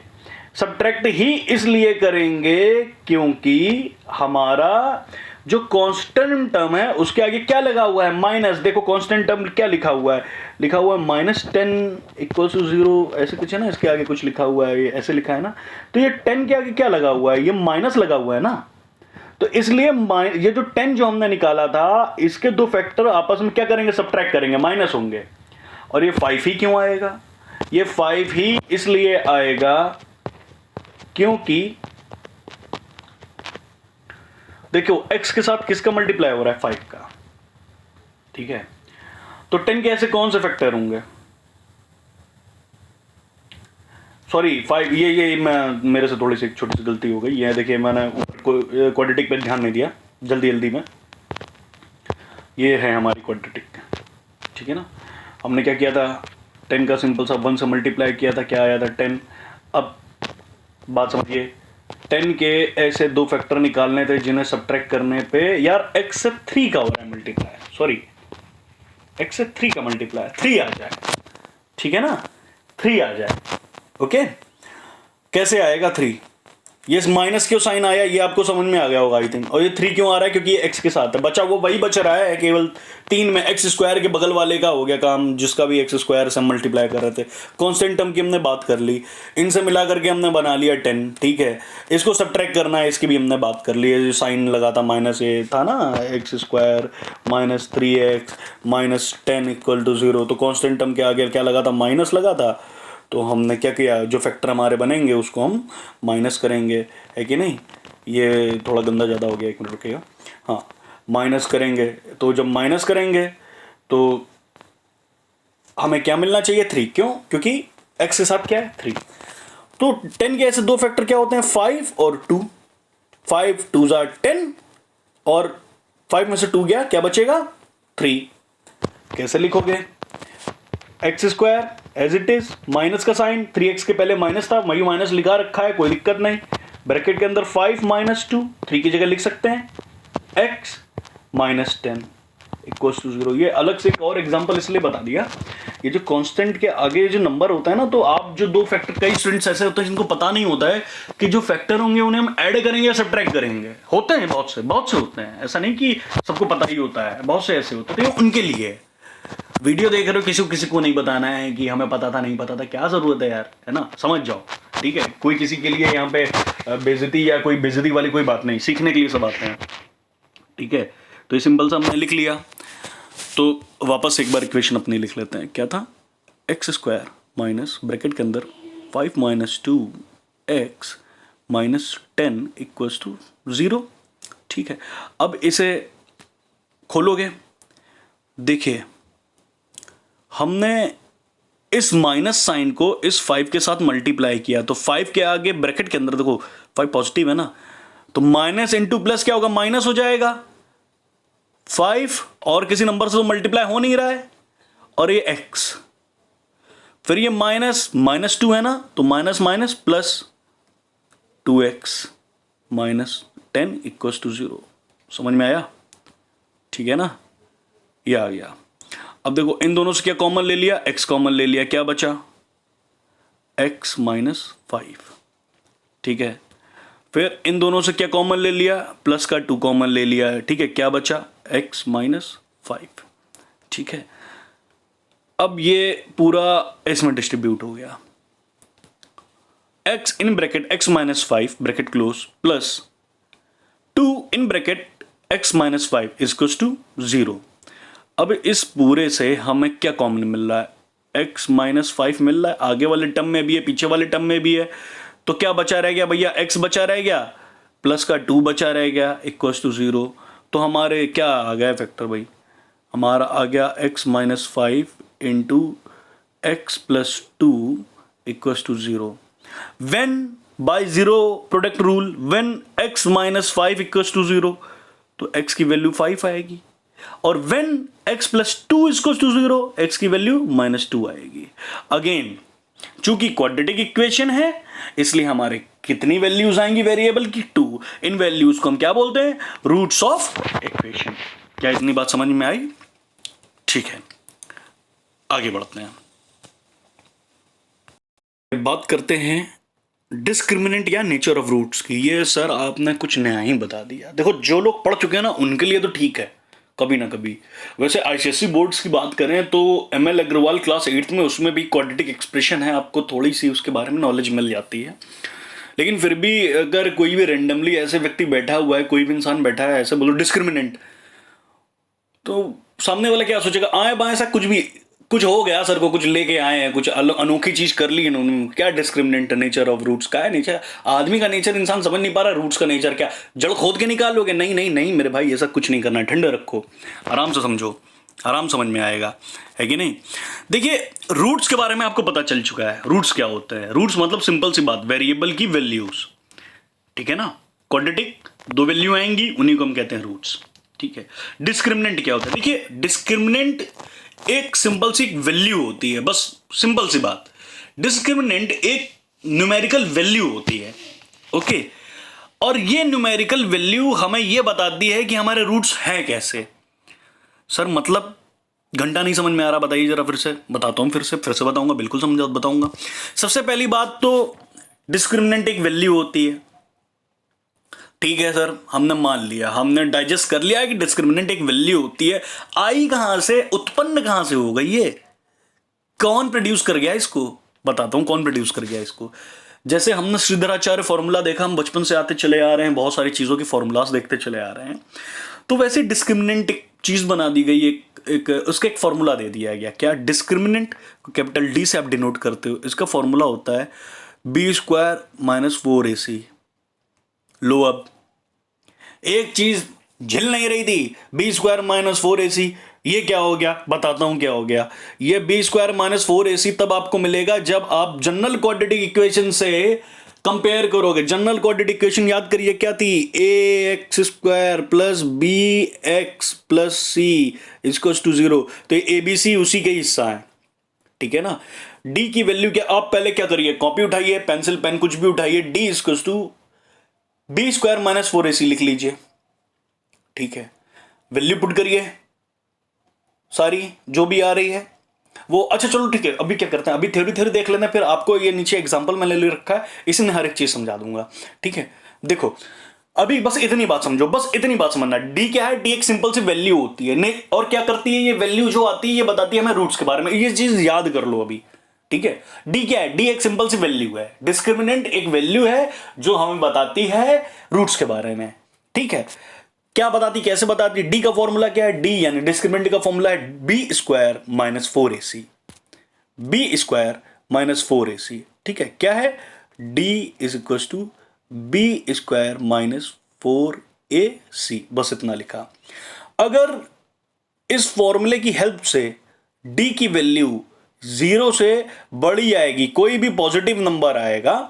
सब्ट्रैक्ट ही इसलिए करेंगे क्योंकि हमारा जो कांस्टेंट टर्म है उसके आगे क्या लगा हुआ है? माइनस। देखो कांस्टेंट टर्म क्या लिखा हुआ है? लिखा हुआ है -10 इक्वल टू 0, ऐसे कुछ है ना, इसके आगे कुछ लिखा हुआ है, ये ऐसे लिखा है ना। तो ये 10 के आगे क्या लगा हुआ है? ये माइनस लगा हुआ है ना। तो इसलिए ये जो 10 जो हमने निकाला था, इसके दो फैक्टर आपस में क्या करेंगे? सब्ट्रैक्ट करेंगे, माइनस होंगे। और ये 5 ही क्यों आएगा? ये 5 ही इसलिए आएगा क्योंकि देखो x के साथ किसका मल्टीप्लाई हो रहा है? 5 का, ठीक है। तो 10 के ऐसे कौन से फैक्टर होंगे? सॉरी 5, ये मैं मेरे से थोड़ी सी छोटी सी गलती हो गई। ये देखिए मैंने क्वाड्रेटिक पे ध्यान नहीं दिया जल्दी में। ये है हमारी क्वाड्रेटिक, ठीक है ना। हमने क्या किया था? 10 का सिंपल सा 1 से मल्टीप्लाई किया था, क्या आया था? 10। अब बात समझिए, 10 के ऐसे दो फैक्टर निकालने थे जिन्हें सब्ट्रैक्ट करने पे यार x से 3 का हो रहा है मल्टीप्लाई, सॉरी x से 3 का मल्टीप्लाई, 3 आ जाए, ठीक है ना, 3 आ जाए, ओके। कैसे आएगा 3? ये माइनस क्यों साइन आया ये आपको समझ में आ गया होगा आई थिंक। और ये 3 क्यों आ रहा है? क्योंकि ये x के साथ है, बचा वो वही बच रहा है, केवल 3 में एक्स स्क्वायर के बगल वाले का हो गया काम, जिसका भी एक्स स्क्वायर से मल्टीप्लाई कर रहे थे। कांस्टेंट टर्म की हमने बात कर ली, इनसे मिला करके हमने बना लिया 10, ठीक है। इसको सब्ट्रैक्ट करना है, इसकी भी हमने बात कर ली है। जो साइन लगा था माइनस, ये था ना X square minus 3x minus 10 equal to 0। तो कांस्टेंट टर्म के आगे क्या लगा था? माइनस लगा था। तो हमने क्या किया? जो फैक्टर हमारे बनेंगे उसको हम माइनस करेंगे, है कि नहीं। ये थोड़ा गंदा ज़्यादा हो गया, 1 मिनट रुकिएगा। हाँ, माइनस करेंगे, तो जब माइनस करेंगे तो हमें क्या मिलना चाहिए? 3। क्यों? क्योंकि x के साथ क्या है? 3। तो 10 के ऐसे दो फैक्टर क्या होते हैं? 5 और 2। 5 2 ज़ा 10 और 5 में से 2 गया, क्या बचेगा? 3। कैसे लिखोगे? X square as it is, minus का साइन, 3x के पहले माइनस था, वही माइनस लिखा रखा है, कोई दिक्कत नहीं। ब्रैकेट के अंदर 5 माइनस 2, 3 की जगह लिख सकते हैं x माइनस 10 इक्वल्स टू 0। ये अलग से एक और एग्जांपल इसलिए बता दिया, ये जो कांस्टेंट के आगे जो नंबर होता है ना, तो आप जो दो फैक्टर, कई स्टूडेंट्स ऐसे होते हैं जिनको पता नहीं होता है कि जो फैक्टर होंगे उन्हें हम ऐड करेंगे या सब्ट्रैक्ट करेंगे। होते हैं बहुत से होते हैं, ऐसा नहीं कि सबको पता ही होता है, बहुत से ऐसे होते हैं। तो उनके लिए वीडियो देख रहे हो, किसी को नहीं बताना है कि हमें पता था नहीं पता था, क्या जरूरत है यार, है ना, समझ जाओ, ठीक है। कोई किसी के लिए यहाँ पे बेइज्जती या कोई बेइज्जती वाली कोई बात नहीं, सीखने के लिए सब आते हैं, ठीक है। तो ये सिंपल सा हमने लिख लिया। तो वापस एक बार इक्वेशन अपनी लिख लेते हैं। क्या था? एक्स स्क्वायर माइनस ब्रैकेट के अंदर 5 minus 2x minus 10 equals to 0, ठीक है। अब इसे खोलोगे, देखिए हमने इस माइनस साइन को इस 5 के साथ मल्टीप्लाई किया, तो 5 के आगे ब्रैकेट के अंदर देखो 5 पॉजिटिव है ना, तो माइनस इंटू प्लस क्या होगा? माइनस हो जाएगा। 5 और किसी नंबर से तो मल्टीप्लाई हो नहीं रहा है, और ये x, फिर ये माइनस 2 है ना, तो minus minus plus 2x minus 10 equals to 0। समझ में आया? ठीक है ना, ये आ गया। अब देखो इन दोनों से क्या कॉमन ले लिया? x कॉमन ले लिया, क्या बचा? x माइनस 5, ठीक है। फिर इन दोनों से क्या कॉमन ले लिया? प्लस का 2 कॉमन ले लिया, ठीक है। क्या बचा? x माइनस 5, ठीक है। अब ये पूरा इसमें डिस्ट्रीब्यूट हो गया, x in bracket x minus 5 bracket close plus 2 in bracket x minus 5 is equals to 0। अब इस पूरे से हमें क्या कॉमन मिल रहा है, x माइनस 5 मिल रहा है, आगे वाले टर्म में भी है पीछे वाले टर्म में भी है, तो क्या बचा रह गया भैया, x बचा रह गया प्लस का 2 बचा रह गया इक्वल्स टू 0। तो हमारे क्या आ गया फैक्टर भाई, हमारा आ गया x minus 5 into X plus 2 equals to 0। When by zero product rule, when x minus 5 equals to 0 तो x की वैल्यू 5 आएगी, और when x plus 2 equals to 0 x की वैल्यू माइनस 2 आएगी। अगेन चूंकि क्वाड्रेटिक इक्वेशन है इसलिए हमारे कितनी वैल्यूज आएंगी वेरिएबल की, 2। इन वैल्यूज को हम क्या बोलते हैं, रूट्स ऑफ इक्वेशन। क्या इतनी बात समझ में आई? ठीक है, आगे बढ़ते हैं, बात करते हैं डिस्क्रिमिनेंट या नेचर ऑफ रूट्स की। ये सर आपने कुछ नया ही बता दिया। देखो जो लोग पढ़ चुके हैं ना उनके लिए तो ठीक है, कभी ना कभी। वैसे आईसीएसई बोर्ड्स की बात करें तो एमएल अग्रवाल क्लास 8th में उसमें भी क्वाड्रेटिक एक्सप्रेशन है, आपको थोड़ी सी उसके बारे में नॉलेज मिल जाती है। लेकिन फिर भी अगर कोई भी रेंडमली ऐसे व्यक्ति बैठा हुआ है, कोई भी इंसान बैठा है, ऐसे बोलो डिस्क्रिमिनेंट, तो सामने वाला क्या सोचेगा, आए बाएं सा कुछ भी, कुछ हो गया सर को, कुछ लेके आए हैं, कुछ अनोखी चीज कर ली इन्होंने, क्या डिस्क्रिमिनेंट नेचर ऑफ रूट्स का है। नेचर आदमी का नेचर इंसान समझ नहीं पा रहा, रूट्स का नेचर क्या, जड़ खोद के निकालोगे? नहीं नहीं नहीं मेरे भाई, ऐसा कुछ नहीं करना, ठंडे रखो, आराम से समझो, आराम समझ में आएगा, है कि नहीं। देखिए रूट्स के बारे में आपको पता चल चुका है, रूट्स क्या होते हैं। रूट्स मतलब सिंपल सी बात, वेरिएबल की वैल्यूज, ठीक है ना। क्वाड्रेटिक 2 वैल्यू आएंगी, उन्हीं को हम कहते हैं रूट्स, ठीक है। डिस्क्रिमिनेंट क्या होता है, देखिए डिस्क्रिमिनेंट एक सिंपल सी वैल्यू होती है, बस सिंपल सी बात। डिस्क्रिमिनेंट एक न्यूमेरिकल वैल्यू होती है, ओके। और ये न्यूमेरिकल वैल्यू हमें ये बताती है कि हमारे रूट्स हैं कैसे। सर मतलब घंटा नहीं समझ में आ रहा, बताइए जरा, फिर से बताता हूं, फिर से बताऊंगा, बिल्कुल समझा बताऊंगा। सबसे पहली बात तो डिस्क्रिमिनेंट एक वैल्यू होती है, ठीक है सर, हमने मान लिया, हमने डाइजेस्ट कर लिया कि डिस्क्रिमिनेंट एक वैल्यू होती है। आई कहां से, उत्पन्न कहां से हो गई, ये कौन प्रोड्यूस कर गया इसको, बताता हूं कौन प्रोड्यूस कर गया इसको। जैसे हमने श्रीधराचार्य फॉर्मूला देखा, हम बचपन से आते चले आ रहे हैं, बहुत सारी चीजों की फॉर्मूलास देखते चले आ रहे हैं, तो वैसे डिस्क्रिमिनेंट एक चीज बना दी गई, एक उसका एक फॉर्मूला दे दिया गया। क्या, डिस्क्रिमिनेंट को कैपिटल डी से आप डिनोट करते हो, इसका फॉर्मूला होता है b² माइनस 4ac। लो अब एक चीज झिल नहीं रही थी, b² माइनस 4ac, ये क्या हो गया, बताता हूं क्या हो गया। ये b² माइनस 4ac तब आपको मिलेगा जब आप जनरल क्वाड्रेटिक इक्वेशन से कंपेयर करोगे। जनरल क्वाड्रेटिक इक्वेशन याद करिए क्या थी, ax² plus bx plus c equals to 0। तो ये abc उसी के हिस्सा है, ठीक है ना। d की वैल्यू क्या, आप पहले क्या करिए, कॉपी उठाइए, पेंसिल पेन कुछ भी उठाइए, d equals to b² minus 4ac लिख लीजिए, ठीक है। वैल्यू पुट करिए सारी जो भी आ रही है वो। अच्छा चलो ठीक है, अभी क्या करते हैं, अभी थ्योरी देख लेना, फिर आपको ये नीचे एग्जांपल मैंने ले रखा है, इसमें हर एक चीज समझा दूंगा, ठीक है। देखो अभी बस इतनी बात समझो, बस इतनी बात समझना। डी क्या है, डी एक सिंपल सी वैल्यू होती है, नहीं और क्या करती है ये वैल्यू जो आती है ये बताती है हमें रूट्स के बारे में, ये चीज याद कर लो अभी, ठीक है। डी क्या है, डी एक सिंपल सी वैल्यू है, डिस्क्रिमिनेंट एक वैल्यू है जो हमें बताती है रूट्स के बारे में, ठीक है। क्या बताती, कैसे बताती, डी का फॉर्मूला क्या है, डी यानी डिस्क्रिमिनेंट का फॉर्मूला है b² minus 4ac, b² minus 4ac, ठीक है। क्या है, d is equal to b² minus 4ac, बस इतना लिखा। अगर इस फॉर्मूले की हेल्प से d की वैल्यू 0 से बड़ी आएगी, कोई भी पॉजिटिव नंबर आएगा,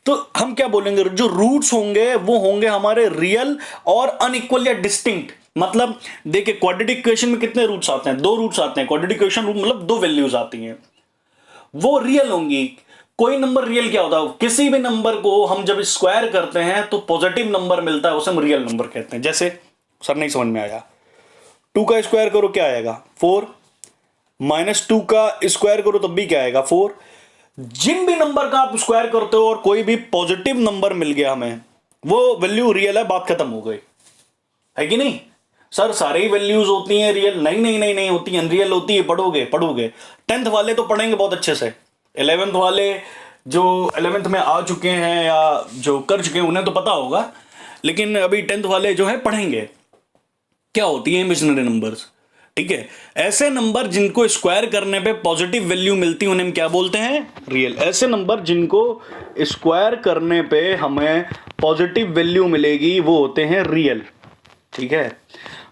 तो हम क्या बोलेंगे, जो रूट्स होंगे वो होंगे हमारे रियल और अनइक्वल या डिस्टिंक्ट। मतलब देखिए क्वाड्रेटिक इक्वेशन में कितने रूट्स आते हैं, 2 रूट्स आते हैं। क्वाड्रेटिक इक्वेशन मतलब 2 वैल्यूज आती हैं, वो रियल होंगी। कोई नंबर रियल क्या होता है, किसी भी नंबर को हम जब स्क्वायर करते हैं तो पॉजिटिव नंबर मिलता है, उसे हम रियल नंबर कहते हैं। जैसे सर नहीं समझ में आया, 2 का स्क्वायर करो क्या आएगा 4, माइनस 2 का स्क्वायर करो तब भी क्या आएगा 4। जिन भी नंबर का आप स्क्वायर करते हो और कोई भी पॉजिटिव नंबर मिल गया हमें, वो वैल्यू रियल है, बात खत्म हो गई, है कि नहीं। सर सारे ही वैल्यूज होती हैं रियल? नहीं नहीं नहीं नहीं होती, अनरियल होती है। पढ़ोगे पढ़ोगे। 10th वाले तो पढ़ेंगे बहुत अच्छे से। 11th वाले जो 11th में आ चुके हैं या जो कर चुके हैं उन्हें तो पता होगा, लेकिन अभी 10th वाले जो है पढ़ेंगे क्या होती है इमेजिनरी नंबर्स। ठीक है, ऐसे नंबर जिनको स्क्वायर करने पे पॉजिटिव वैल्यू मिलती है उन्हें हम क्या बोलते हैं? रियल। ऐसे नंबर जिनको स्क्वायर करने पे हमें पॉजिटिव वैल्यू मिलेगी वो होते हैं रियल। ठीक है,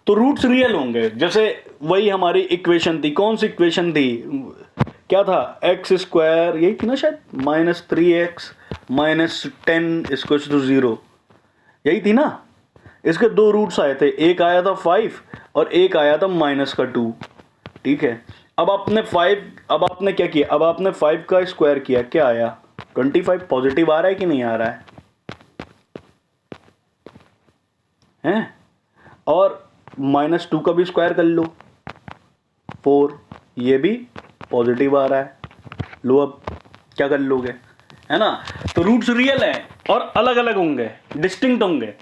तो रूट्स रियल होंगे। जैसे वही हमारी इक्वेशन थी, कौन सी इक्वेशन थी, क्या था, एक्स स्क्वायर, यही थी ना शायद, -3x -10 = 0, यही थी ना। इसके दो रूट्स आए थे, एक आया था 5 और एक आया था -2। ठीक है, अब आपने क्या किया, अब आपने 5 का स्क्वायर किया, क्या आया, 25। पॉजिटिव आ रहा है कि नहीं आ रहा है? और -2 का भी स्क्वायर कर लो, 4, ये भी पॉजिटिव आ रहा है। लो अब क्या कर लोगे, है ना। तो रूट्स रियल है और अलग अलग होंगे, डिस्टिंक्ट होंगे।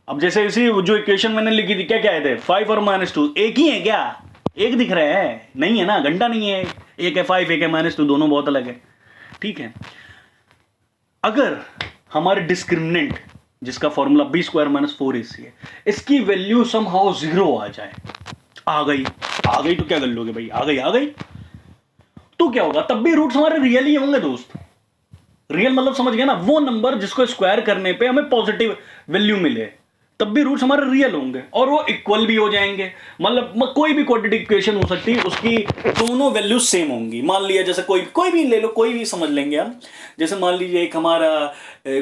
अब जैसे इसी जो इक्वेशन मैंने लिखी थी, क्या क्या आए थे, 5 और -2 एक ही है क्या? एक दिख रहे हैं? नहीं है ना, घंटा नहीं है। एक है 5, एक है -2, दोनों बहुत अलग है। ठीक है, अगर हमारे डिस्क्रिमिनेंट जिसका फॉर्मूला b² - 4ac है, इसकी वैल्यू समहाउ 0 आ जाए, आ गई तो क्या कर लोगे भाई, आ गई तो क्या होगा, तब भी रूट्स हमारे रियल ही होंगे दोस्त। रियल मतलब समझ गए ना, वो नंबर जिसको स्क्वायर करने पे हमें पॉजिटिव वैल्यू मिले, तब भी रूट्स हमारे रियल होंगे और वो इक्वल भी हो जाएंगे। मतलब कोई भी क्वाड्रेटिक इक्वेशन हो सकती है, उसकी दोनों वैल्यूज सेम होंगी। मान लिया जैसे कोई भी ले लो, कोई भी समझ लेंगे हम। जैसे मान लीजिए एक हमारा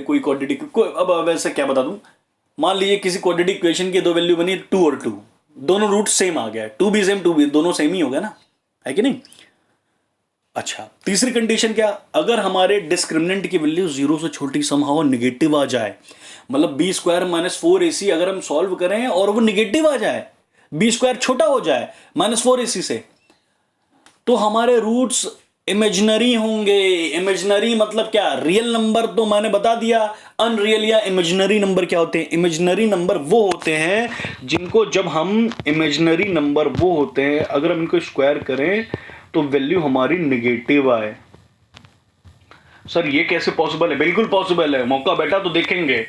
कोई क्वाड्रेटिक, अब वैसे क्या बता दूं, मान लीजिए किसी क्वाड्रेटिक इक्वेशन की दो वैल्यू बनी 2 और 2, दोनों रूट सेम आ गया, 2 भी सेम 2 भी, दोनों सेम ही हो गया ना, है कि नहीं। अच्छा, तीसरी कंडीशन क्या, अगर हमारे डिस्क्रिमिनेंट की वैल्यू 0 से छोटी समहाउ नेगेटिव आ जाए, मतलब b² - 4ac अगर हम सॉल्व करें और वो नेगेटिव आ जाए, b² छोटा हो जाए -4ac से, तो हमारे रूट्स इमेजिनरी होंगे। इमेजिनरी मतलब क्या, रियल नंबर तो मैंने बता दिया। अनरियल या इमेजिनरी नंबर क्या होते हैं? इमेजिनरी नंबर वो होते हैं जिनको जब हम, इमेजिनरी नंबर वो होते हैं अगर हम इनको स्क्वायर करें तो वैल्यू हमारी निगेटिव आए। सर ये कैसे पॉसिबल है? बिल्कुल पॉसिबल है, मौका बैठा तो देखेंगे।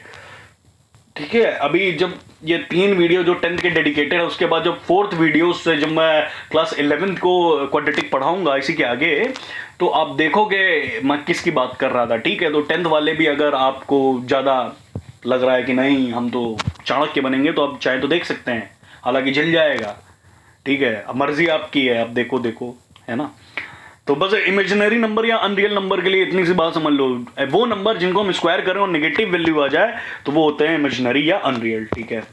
ठीक है, अभी जब ये 3 वीडियो जो 10th के डेडिकेटेड है, उसके बाद जब 4th वीडियो से जब मैं क्लास 11th को क्वाड्रेटिक पढ़ाऊंगा इसी के आगे, तो आप देखोगे मैं किसकी बात कर रहा था। ठीक है, तो 10th वाले भी अगर आपको ज़्यादा लग रहा है कि नहीं हम तो चाणक्य बनेंगे, तो आप चाहे तो देख सकते हैं, हालांकि जल जाएगा। ठीक है, अब मर्जी आपकी है, अब देखो, है ना। तो बस इमेजिनरी नंबर या अनरियल नंबर के लिए इतनी सी बात समझ लो, वो नंबर जिनको हम स्क्वायर करें और नेगेटिव वैल्यू आ जाए तो वो होते हैं इमेजिनरी या अनरियल। ठीक है,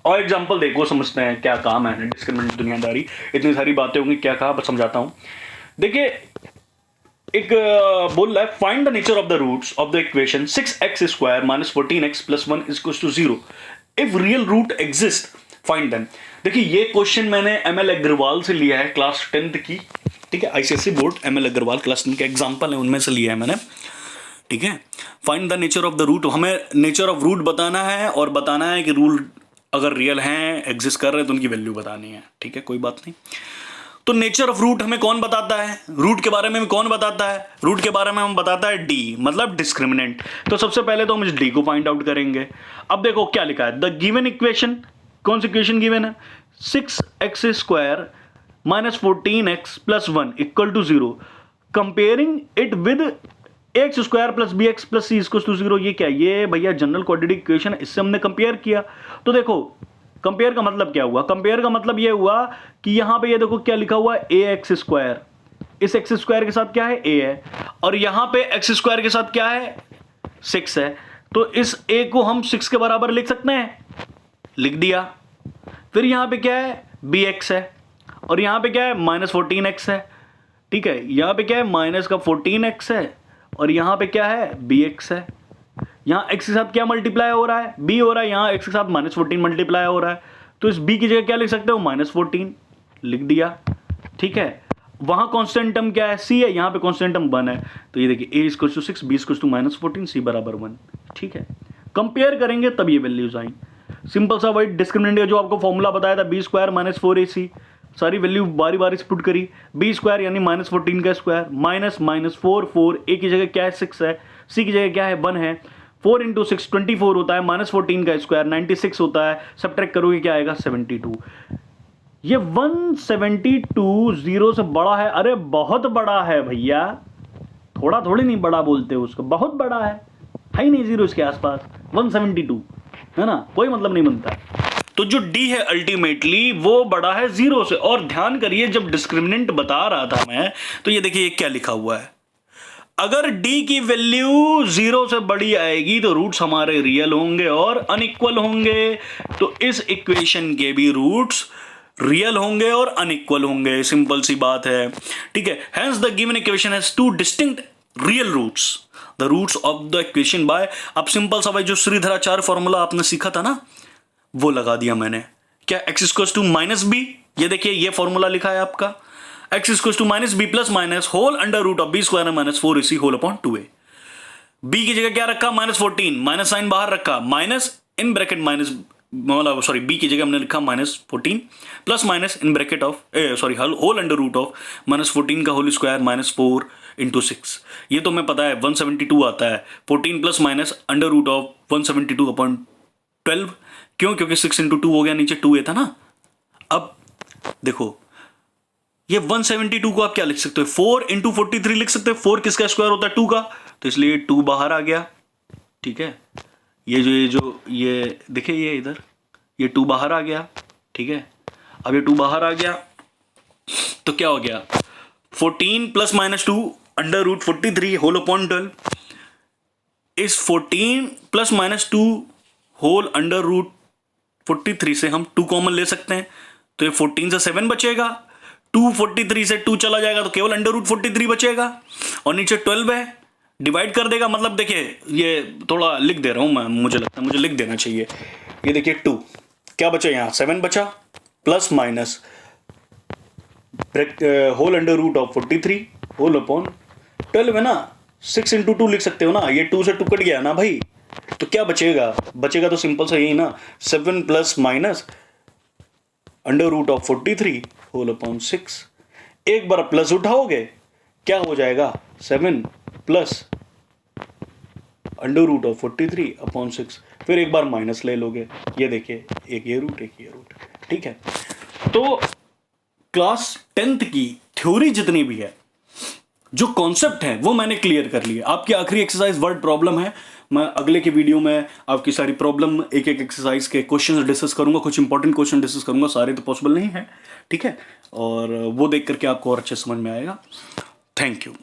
और एग्जांपल देखो, समझते हैं क्या काम है डिस्क्रिमिनेंट दुनियादारी, इतनी सारी बातें होंगी, क्या कहा बस समझाता हूं। देखिए, एक बोल रहा है, find the nature of the roots of the equation 6x² - 14x + 1 = 0 if real root exist, find them. देखिए, ये क्वेश्चन मैंने ML अग्रवाल से लिया है, क्लास 10th की। ठीक है, ICSE board ML Agarwal class 10 के एग्जाम्पल है, उनमें से लिया है मैंने। ठीक है, find the nature of the root, हमें नेचर ऑफ रूट बताना है और बताना है कि रूट अगर रियल हैं, एग्जिस्ट कर रहे हैं, तो उनकी वैल्यू बतानी है। ठीक है, कोई बात नहीं। तो नेचर ऑफ रूट हमें कौन बताता है? रूट के बारे में कौन बताता है? रूट के बारे में हम बताता है D, मतलब डिस्क्रिमिनेंट। तो सबसे पहले तो हम इस D को फाइंड आउट करेंगे। अब देखो क्या लिखा है, द गिवन इक्वेशन, कौन सी इक्वेशन गिवन है, 6x² - 14x + 1 = 0, comparing it with ax² + bx + c = 0। ये क्या, ये भैया जनरल क्वाड्रेटिक इक्वेशन, इससे हमने कंपेयर किया। तो देखो, कंपेयर का मतलब क्या हुआ, कंपेयर का मतलब ये हुआ कि यहां पे ये देखो क्या लिखा हुआ है, ax², इस x² के साथ क्या है, a है, और यहां पे x² के साथ क्या है, 6 है। तो इस a को हम 6 के बराबर लिख सकते हैं, लिख दिया। फिर यहां पे क्या है, bx है, और यहां पे क्या है, -14x है। ठीक है, यहां पे क्या है, -14x है, और यहां पे क्या है, bx है। यहां x के साथ क्या मल्टीप्लाई हो रहा है, b हो रहा है, यहां x के साथ -14 मल्टीप्लाई हो रहा है, तो इस b की जगह क्या लिख सकते हो, -14 लिख दिया। ठीक है, वहां कांस्टेंट टर्म क्या है, c है, यहां पे कांस्टेंट टर्म 1 है, तो ये देखिए a = 6, b = -14, c = 1। ठीक है, कंपेयर करेंगे तब ये वैल्यूज आई। सिंपल सा वही डिस्क्रिमिनेंट का जो आपको फॉर्मूला बताया था, बी स्क्वायर माइनस 4ac, सारी वैल्यू बारी बारी से पुट करी, बी स्क्वायर यानी माइनस 14 का स्क्वायर माइनस माइनस 4 ए की जगह क्या है 6 है, सी की जगह क्या है 1 है, 4 इंटू 6 24 होता है, माइनस 14 का स्क्वायर 96 होता है, सब्ट्रैक्ट करोगे क्या आएगा 72। ये 172 जीरो से बड़ा है, अरे बहुत बड़ा है भैया, थोड़ा थोड़ी नहीं बड़ा बोलते हो उसको, बहुत बड़ा है ही नहीं जीरो इसके आसपास, 172 है ना, कोई मतलब नहीं बनता। तो जो d है अल्टीमेटली वो बड़ा है जीरो से। और ध्यान करिए जब डिस्क्रिमिनेंट बता रहा था मैं, तो ये देखिए क्या लिखा हुआ है, अगर d की वैल्यू जीरो से बड़ी आएगी तो रूट्स हमारे रियल होंगे और अनइक्वल होंगे, तो इस इक्वेशन के भी रूट्स रियल होंगे और अनइक्वल होंगे, सिंपल सी बात है, ठीक है। Hence the given equation has two distinct real roots, the roots of the equation by, अब सिंपल सा भाई जो श्रीधराचार्य फॉर्मूला आपने सीखा था ना वो लगा दिया मैंने, क्या x equals to minus B, ये देखिए ये फॉर्मूला लिखा है आपका, x equals to minus B plus minus whole under root of B square minus 4ac whole upon 2a, b की जगह क्या रखा माइनस 14, माइनस साइन बाहर रखा, माइनस इन ब्रैकेट माइनस, मतलब सॉरी b की जगह हमने लिखा minus 14 plus minus in bracket of sorry whole under root of minus 14 का होल स्क्वायर माइनस 4 इंटू 6, ये तो मैं पता है 172 आता है, 14 plus minus under root of 172 upon 12, क्यों, क्योंकि 6 इंटू 2 हो गया, नीचे 2a था ना। अब देखो ये 172 को आप क्या लिख सकते हो, 4 इंटू 43 लिख सकते हो, 4 किसका स्क्वायर होता है 2 का, तो इसलिए 2 बाहर आ गया, ठीक है। ये देखिए ये इधर ये 2 बाहर आ गया, ठीक है। अब ये 2 बाहर आ गया तो क्या हो गया, 14 plus minus 2 under root 43 whole upon 12, इस 14 plus minus 2 whole under root 43 से हम 2 कॉमन ले सकते हैं, तो ये 14 से 7 बचेगा, 243 से 2 चला जाएगा तो केवल अंडर रूट 43 बचेगा, और नीचे 12 है, डिवाइड कर देगा, मतलब देखिए ये थोड़ा लिख दे रहा हूं मैं, मुझे लगता है मुझे लिख देना चाहिए, ये देखिए 2 क्या बचा, यहां 7 बचा plus minus whole under root of 43 whole upon 12 है ना, 6 इंटू 2 लिख सकते हो ना, ये 2 से 2 कट गया ना भाई, तो क्या बचेगा, बचेगा तो सिंपल सा यही ना, 7 plus minus under root of 43 whole upon 6, एक बार प्लस उठाओगे क्या हो जाएगा 7 plus under root of 43 upon 6, फिर एक बार माइनस ले लोगे, ये देखिए एक ये रूट एक ये रूट, ठीक है। तो क्लास 10th की थ्योरी जितनी भी है, जो कॉन्सेप्ट है वो मैंने क्लियर कर लिया। आपकी आखिरी एक्सरसाइज वर्ड प्रॉब्लम है, मैं अगले के वीडियो में आपकी सारी प्रॉब्लम एक एक एक्सरसाइज के क्वेश्चन डिस्कस करूंगा, कुछ इंपॉर्टेंट क्वेश्चन डिस्कस करूंगा, सारे तो पॉसिबल नहीं है, ठीक है, और वो देख करके आपको और अच्छे समझ में आएगा। Thank you.